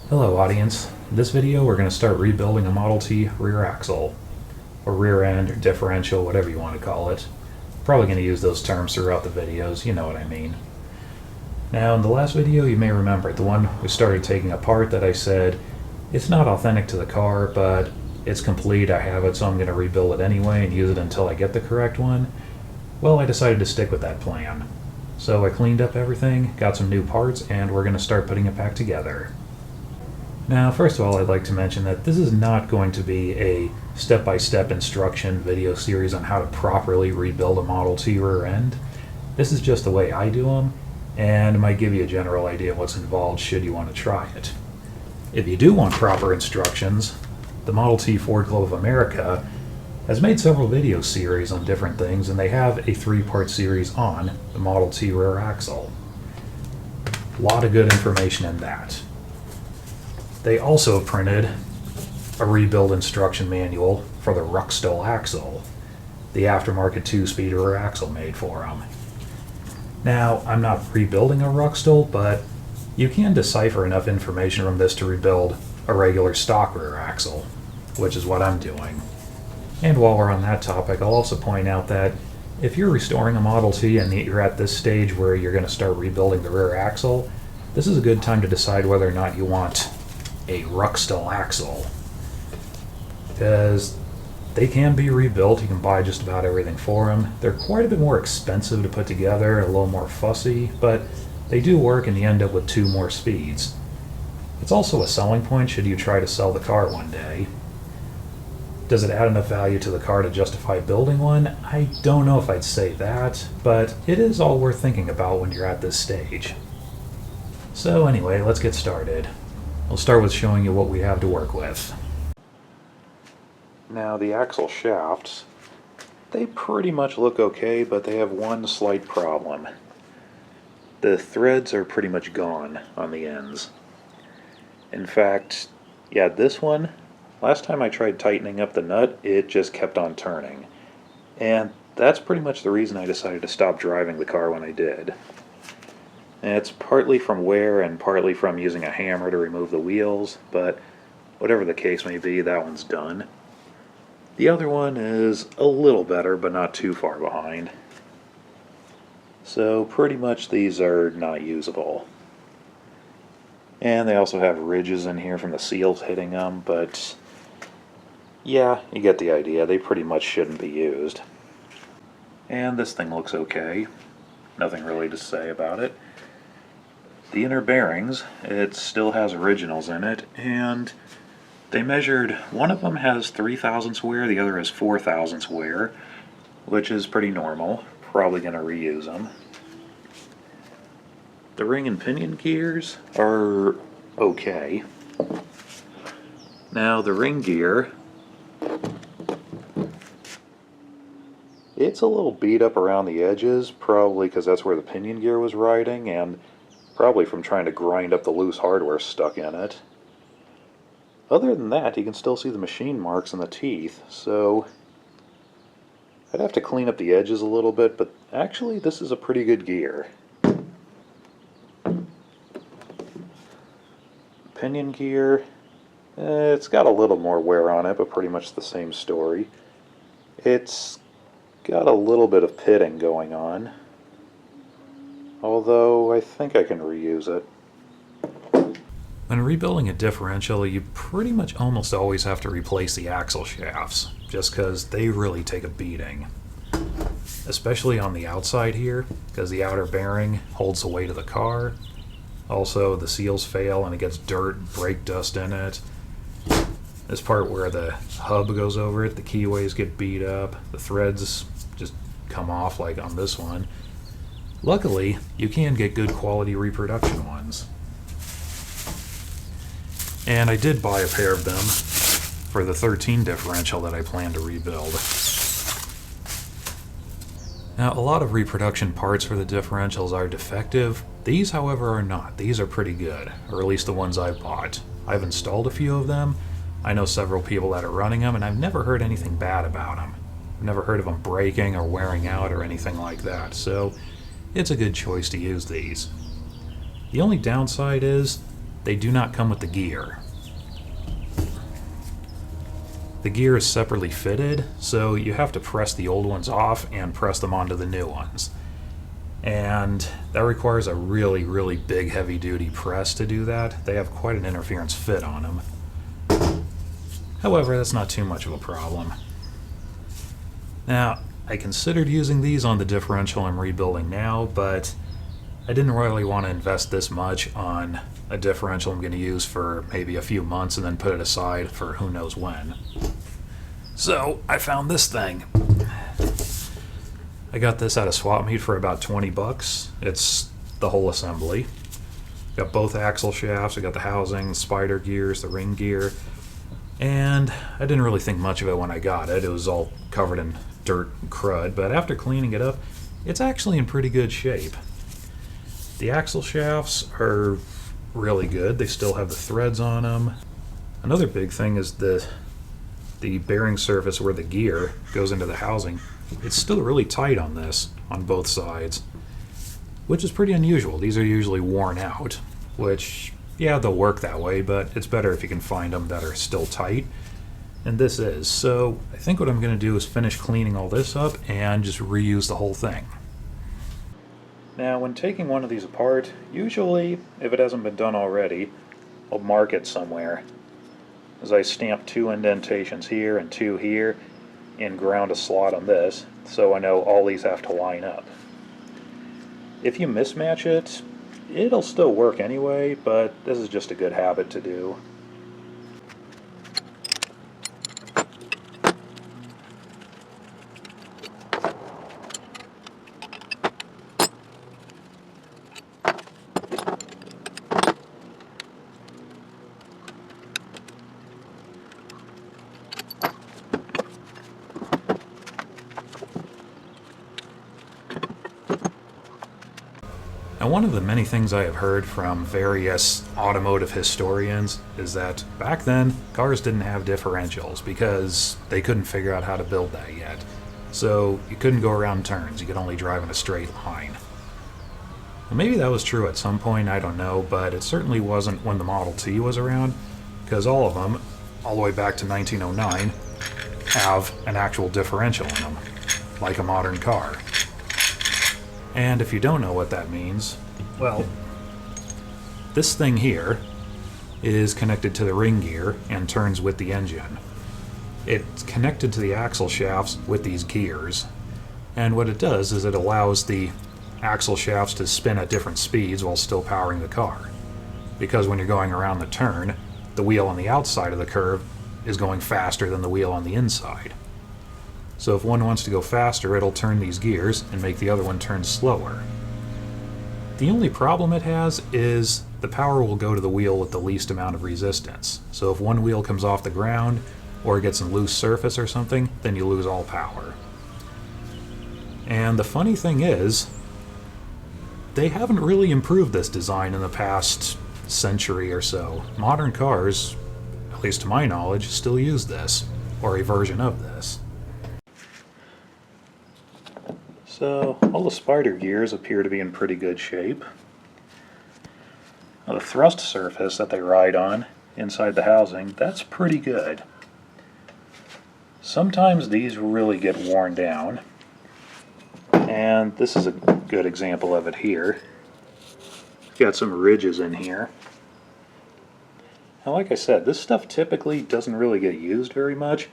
Hello audience. In this video we're going to start rebuilding a Model T rear axle, or rear end, or differential, whatever you want to call it. Probably going to use those terms throughout the videos, you know what I mean. Now in the last video you may remember, the one we started taking apart, that I said, it's not authentic to the car, but it's complete, I have it, so I'm going to rebuild it anyway and use it until I get the correct one. Well, I decided to stick with that plan. So I cleaned up everything, got some new parts, and we're going to start putting it back together. Now, first of all, I'd like to mention that this is not going to be a step-by-step instruction video series on how to properly rebuild a Model T rear end. This is just the way I do them, and it might give you a general idea of what's involved should you want to try it. If you do want proper instructions, the Model T Ford Club of America has made several video series on different things, and they have a 3-part series on the Model T rear axle. A lot of good information in that. They also printed a rebuild instruction manual for the Ruckstuhl axle, the aftermarket 2-speed rear axle made for them. Now, I'm not rebuilding a Ruckstuhl, but you can decipher enough information from this to rebuild a regular stock rear axle, which is what I'm doing. And while we're on that topic, I'll also point out that if you're restoring a Model T and you're at this stage where you're going to start rebuilding the rear axle, this is a good time to decide whether or not you want a Ruckstuhl axle, because they can be rebuilt. You can buy just about everything for them. They're quite a bit more expensive to put together, a little more fussy, but they do work and you end up with 2 more speeds. It's also a selling point should you try to sell the car one day. Does it add enough value to the car to justify building one? I don't know if I'd say that, but it is all worth thinking about when you're at this stage. So anyway, let's get started. I'll start with showing you what we have to work with. Now the axle shafts, they pretty much look okay, but they have one slight problem. The threads are pretty much gone on the ends. In fact, yeah, this one, last time I tried tightening up the nut, it just kept on turning. And that's pretty much the reason I decided to stop driving the car when I did. And it's partly from wear and partly from using a hammer to remove the wheels, but whatever the case may be, that one's done. The other one is a little better, but not too far behind. So pretty much these are not usable. And they also have ridges in here from the seals hitting them, but yeah, you get the idea. They pretty much shouldn't be used. And this thing looks okay. Nothing really to say about it. The inner bearings, it still has originals in it, and they measured, one of them has 3 thousandths wear, the other has 4 thousandths wear, which is pretty normal. Probably going to reuse them. The ring and pinion gears are okay. Now the ring gear, it's a little beat up around the edges, probably because that's where the pinion gear was riding, and probably from trying to grind up the loose hardware stuck in it. Other than that, you can still see the machine marks in the teeth, so I'd have to clean up the edges a little bit, but actually this is a pretty good gear. Pinion gear, it's got a little more wear on it, but pretty much the same story. It's got a little bit of pitting going on, although I think I can reuse it. When rebuilding a differential, you pretty much almost always have to replace the axle shafts, just because they really take a beating. Especially on the outside here, because the outer bearing holds the weight of the car. Also, the seals fail and it gets dirt, brake dust in it. This part where the hub goes over it, the keyways get beat up, the threads just come off like on this one. Luckily, you can get good quality reproduction ones. And I did buy a pair of them for the 13 differential that I plan to rebuild. Now, a lot of reproduction parts for the differentials are defective. These, however, are not. These are pretty good, or at least the ones I've bought. I've installed a few of them. I know several people that are running them, and I've never heard anything bad about them. I've never heard of them breaking or wearing out or anything like that, so it's a good choice to use these. The only downside is they do not come with the gear. The gear is separately fitted, so you have to press the old ones off and press them onto the new ones. And that requires a really, really big heavy-duty press to do that. They have quite an interference fit on them. However, that's not too much of a problem. Now, I considered using these on the differential I'm rebuilding now, but I didn't really want to invest this much on a differential I'm going to use for maybe a few months and then put it aside for who knows when. So I found this thing. I got this at a swap meet for about 20 bucks. It's the whole assembly. Got both axle shafts, I got the housing, the spider gears, the ring gear, and I didn't really think much of it when I got it. It was all covered in dirt and crud, but after cleaning it up, it's actually in pretty good shape. The axle shafts are really good. They still have the threads on them. Another big thing is the bearing surface where the gear goes into the housing. It's still really tight on this, on both sides, which is pretty unusual. These are usually worn out, which, yeah, they'll work that way, but it's better if you can find them that are still tight, and this is. So I think what I'm going to do is finish cleaning all this up and just reuse the whole thing. Now, when taking one of these apart, usually, if it hasn't been done already, I'll mark it somewhere. As I stamp 2 indentations here and 2 here, and ground a slot on this, so I know all these have to line up. If you mismatch it, it'll still work anyway, but this is just a good habit to do. Now, one of the many things I have heard from various automotive historians is that back then, cars didn't have differentials because they couldn't figure out how to build that yet. So you couldn't go around turns, you could only drive in a straight line. Well, maybe that was true at some point, I don't know, but it certainly wasn't when the Model T was around, because all of them, all the way back to 1909, have an actual differential in them, like a modern car. And if you don't know what that means, well, this thing here is connected to the ring gear and turns with the engine. It's connected to the axle shafts with these gears, and what it does is it allows the axle shafts to spin at different speeds while still powering the car. Because when you're going around the turn, the wheel on the outside of the curve is going faster than the wheel on the inside. So if one wants to go faster, it'll turn these gears and make the other one turn slower. The only problem it has is the power will go to the wheel with the least amount of resistance. So if one wheel comes off the ground or gets in loose surface or something, then you lose all power. And the funny thing is, they haven't really improved this design in the past century or so. Modern cars, at least to my knowledge, still use this, or a version of this. So, all the spider gears appear to be in pretty good shape. Now, the thrust surface that they ride on inside the housing, that's pretty good. Sometimes these really get worn down, and this is a good example of it here. Got some ridges in here. Now, like I said, this stuff typically doesn't really get used very much.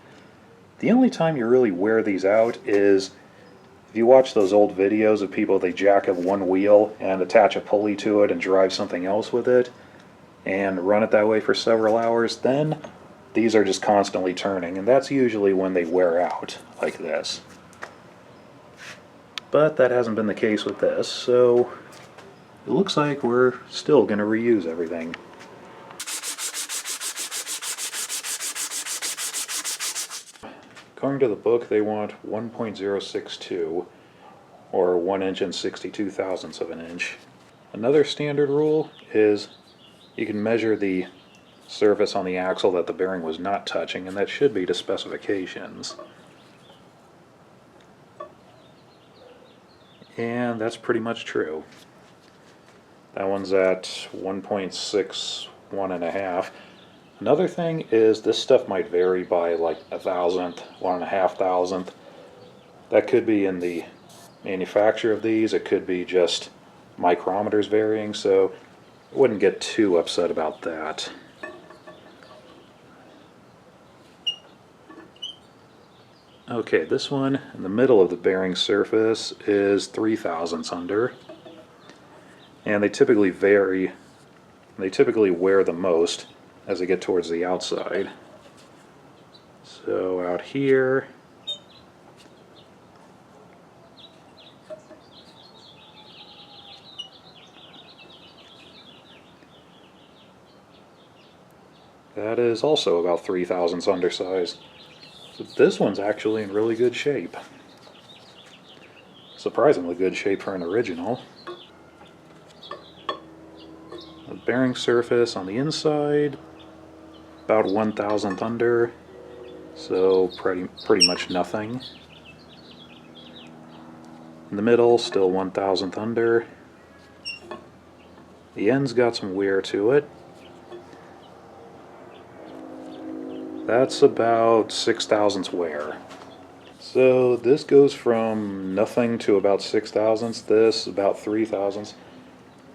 The only time you really wear these out is if you watch those old videos of people, they jack up one wheel and attach a pulley to it and drive something else with it and run it that way for several hours, then these are just constantly turning, and that's usually when they wear out, like this. But that hasn't been the case with this, so it looks like we're still going to reuse everything. According to the book, they want 1.062, or 1 inch and 62 thousandths of an inch. Another standard rule is you can measure the surface on the axle that the bearing was not touching, and that should be to specifications. And that's pretty much true. That one's at 1.61 1.5. Another thing is this stuff might vary by like 1,000th, 1.5 thousandth. That could be in the manufacture of these. It could be just micrometers varying, so I wouldn't get too upset about that. Okay, this one in the middle of the bearing surface is 3 thousandths under, and they typically vary. They typically wear the most as they get towards the outside. So out here, that is also about 3 thousandths undersized. So this one's actually in really good shape. Surprisingly good shape for an original. The bearing surface on the inside, about 1,000th under, so pretty much nothing. In the middle, still 1,000th under. The end's got some wear to it. That's about 6 thousandths wear. So this goes from nothing to about 6 thousandths. This about 3 thousandths.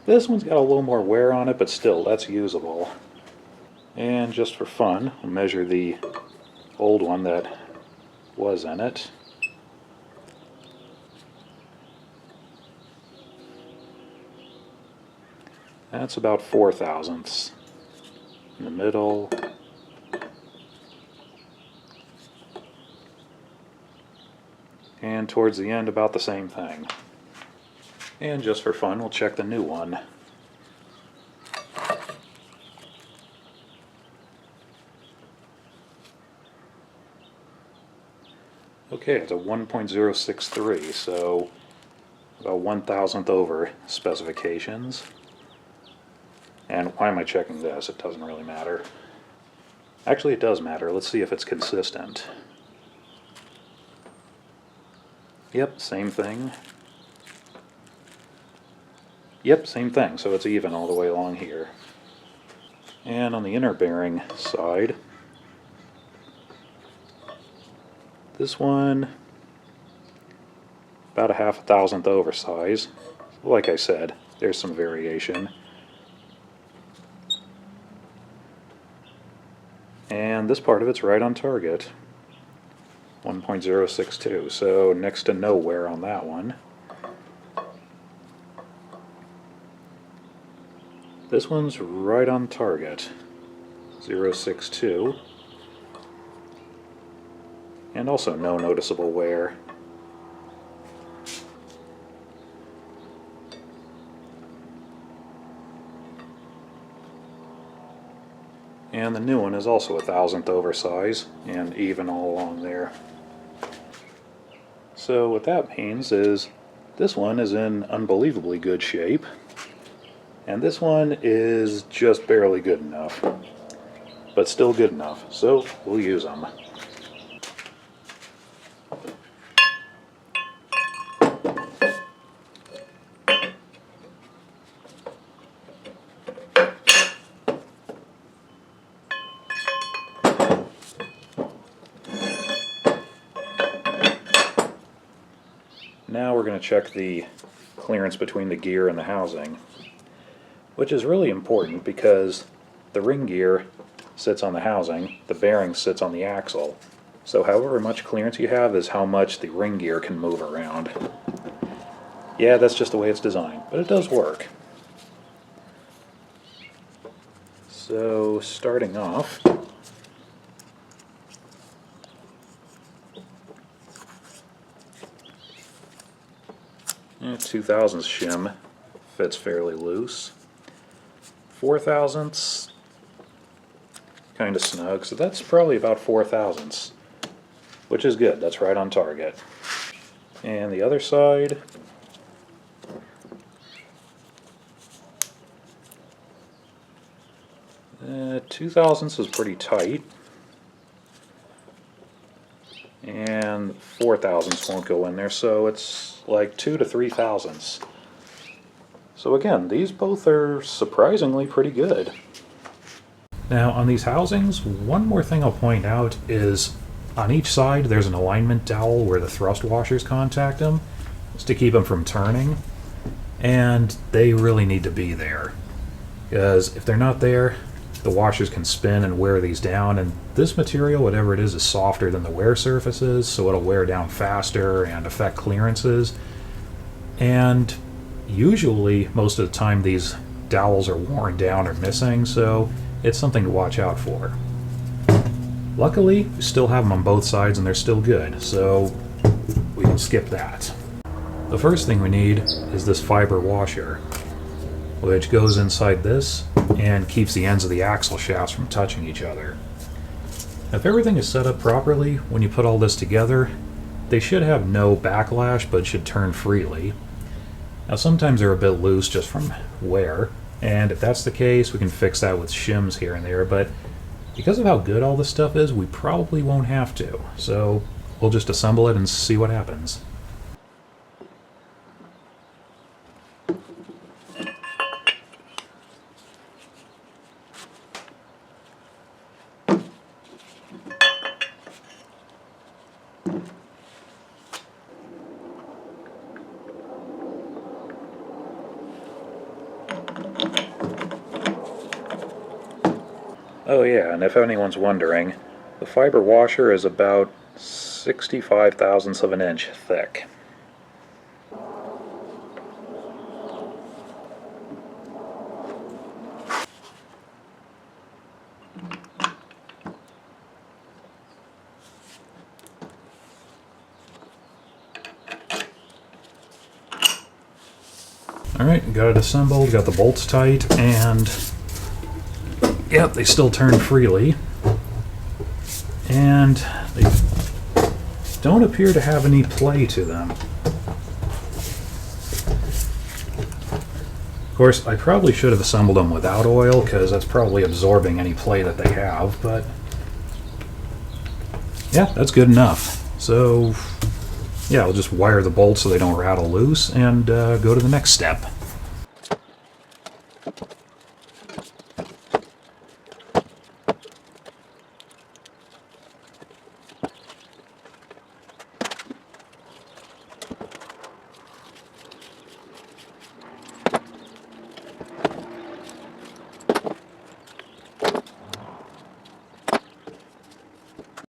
This one's got a little more wear on it, but still, that's usable. And just for fun, we'll measure the old one that was in it. That's about 4 thousandths. In the middle. And towards the end, about the same thing. And just for fun, we'll check the new one. Okay, it's a 1.063, so about 1,000th over specifications. And why am I checking this? It doesn't really matter. Actually, it does matter. Let's see if it's consistent. Yep, same thing. Yep, same thing, so it's even all the way along here. And on the inner bearing side, this one, about a 1/2 thousandth oversize. Like I said, there's some variation. And this part of it's right on target. 1.062, so next to no wear on that one. This one's right on target, 0.62, and also no noticeable wear. And the new one is also a 1,000th oversize, and even all along there. So what that means is this one is in unbelievably good shape, and this one is just barely good enough, but still good enough, so we'll use them. Now we're going to check the clearance between the gear and the housing, which is really important because the ring gear sits on the housing, the bearing sits on the axle. So however much clearance you have is how much the ring gear can move around. Yeah, that's just the way it's designed, but it does work. So starting off, 2 thousandths shim fits fairly loose. 4 thousandths, kind of snug, so that's probably about 4 thousandths, which is good. That's right on target. And the other side, two thousandths is pretty tight, and 4 thousandths won't go in there, so it's like 2 to 3 thousandths. So again, these both are surprisingly pretty good. Now on these housings, one more thing I'll point out is on each side there's an alignment dowel where the thrust washers contact them, just to keep them from turning, and they really need to be there, because if they're not there, the washers can spin and wear these down, and this material, whatever it is softer than the wear surfaces, so it'll wear down faster and affect clearances. And usually, most of the time, these dowels are worn down or missing, so it's something to watch out for. Luckily, we still have them on both sides and they're still good, so we can skip that. The first thing we need is this fiber washer, which goes inside this and keeps the ends of the axle shafts from touching each other. If everything is set up properly, when you put all this together, they should have no backlash but should turn freely. Now sometimes they're a bit loose just from wear, and if that's the case, we can fix that with shims here and there, but because of how good all this stuff is, we probably won't have to. So we'll just assemble it and see what happens. Oh yeah, and if anyone's wondering, the fiber washer is about 65 thousandths of an inch thick. Alright, got it assembled, got the bolts tight, and yep, they still turn freely. And they don't appear to have any play to them. Of course, I probably should have assembled them without oil, because that's probably absorbing any play that they have, but yeah, that's good enough. So yeah, I'll just wire the bolts so they don't rattle loose and go to the next step.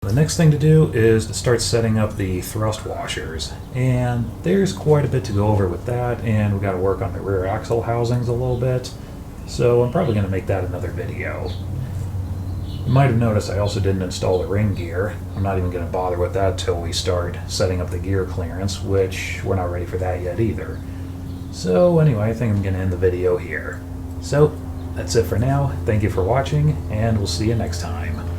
The next thing to do is to start setting up the thrust washers, and there's quite a bit to go over with that, and we got to work on the rear axle housings a little bit, so I'm probably going to make that another video. You might have noticed I also didn't install the ring gear. I'm not even going to bother with that till we start setting up the gear clearance, which we're not ready for that yet either. So anyway, I think I'm going to end the video here. So that's it for now. Thank you for watching, and we'll see you next time.